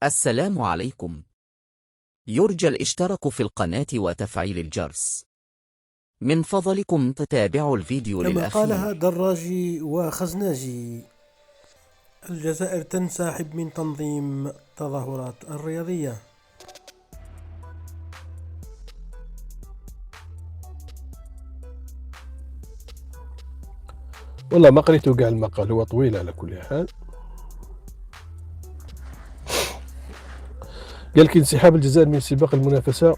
السلام عليكم. يرجى الاشتراك في القناة وتفعيل الجرس. من فضلكم تتابعوا الفيديو كما للأخير. قالها دراجي وخزناجي، الجزائر تنسحب من تنظيم التظاهرات الرياضية. والله ما قريته كاع المقال، هو طويل على كل حال. قال لك انسحاب الجزائر من سباق المنافسة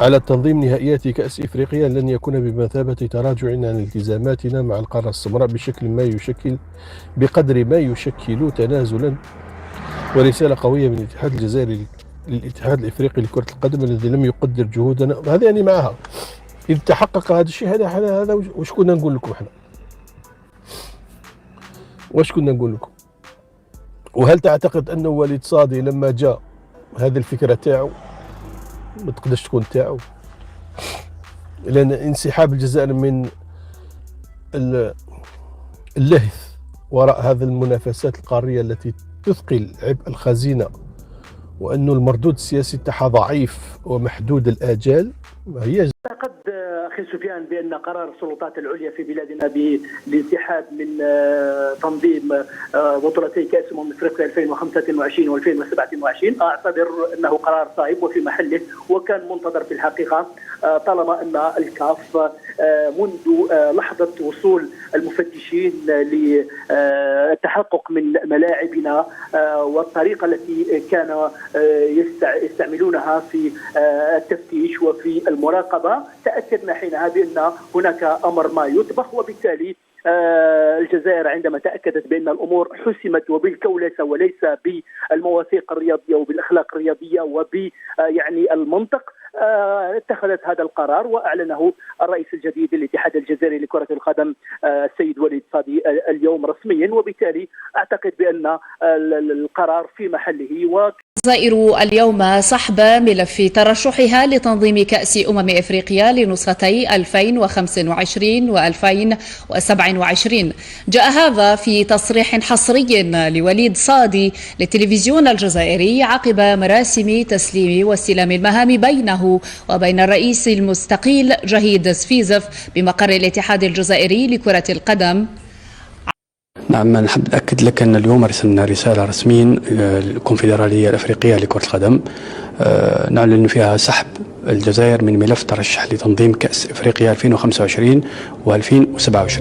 على تنظيم نهائيات كأس إفريقيا لن يكون بمثابة تراجع عن التزاماتنا مع القارة السمراء بقدر ما يشكل تنازلا ورسالة قوية من الاتحاد الجزائري للاتحاد الإفريقي لكرة القدم الذي لم يقدر جهودنا. هذا يعني معها إذا تحقق هذا الشيء، هذا واش كنا نقول لكم احنا؟ واش كنا نقول لكم؟ وهل تعتقد أنه وليد صادي لما جاء هذه الفكرة تاعو ما تقدرش تكون تاعو؟ لأن انسحاب الجزائر من اللهث وراء هذه المنافسات القارية التي تثقل عبء الخزينة، وأنه المردود السياسي تاعها ضعيف ومحدود الآجال، هي أعتقد أخي سفيان بأن قرار السلطات العليا في بلادنا بالانسحاب من تنظيم بطولتي كأس أفريقيا 2025 و2027 أعتبر أنه قرار صائب وفي محله، وكان منتظر في الحقيقة، طالما أن الكاف منذ لحظة وصول المفتشين للتحقق من ملاعبنا والطريقة التي كان يستعملونها في التفتيش وفي المراقبة، تأكدنا حينها بأن هناك أمر ما يطبخ. وبالتالي الجزائر عندما تأكدت بأن الأمور حسمت وبالكولسة وليس بالمواثيق الرياضية وبالأخلاق الرياضية يعني المنطق، اتخذت هذا القرار وأعلنه الرئيس الجديد للاتحاد الجزائري لكرة القدم السيد وليد صادي اليوم رسميا. وبالتالي أعتقد بأن القرار في محله. الجزائر اليوم سحب ملف ترشحها لتنظيم كأس إفريقيا لنسختي 2025 و2027. جاء هذا في تصريح حصري لوليد صادي للتلفزيون الجزائري عقب مراسم تسليم واستلام المهام بينه وبين الرئيس المستقيل جهيد سفيزف بمقر الاتحاد الجزائري لكرة القدم. نعم، نحب نأكد لك أن اليوم أرسلنا رسالة رسميا للكونفدرالية الأفريقية لكرة القدم نعلن فيها سحب الجزائر من ملف ترشح لتنظيم كأس إفريقيا 2025 و2027.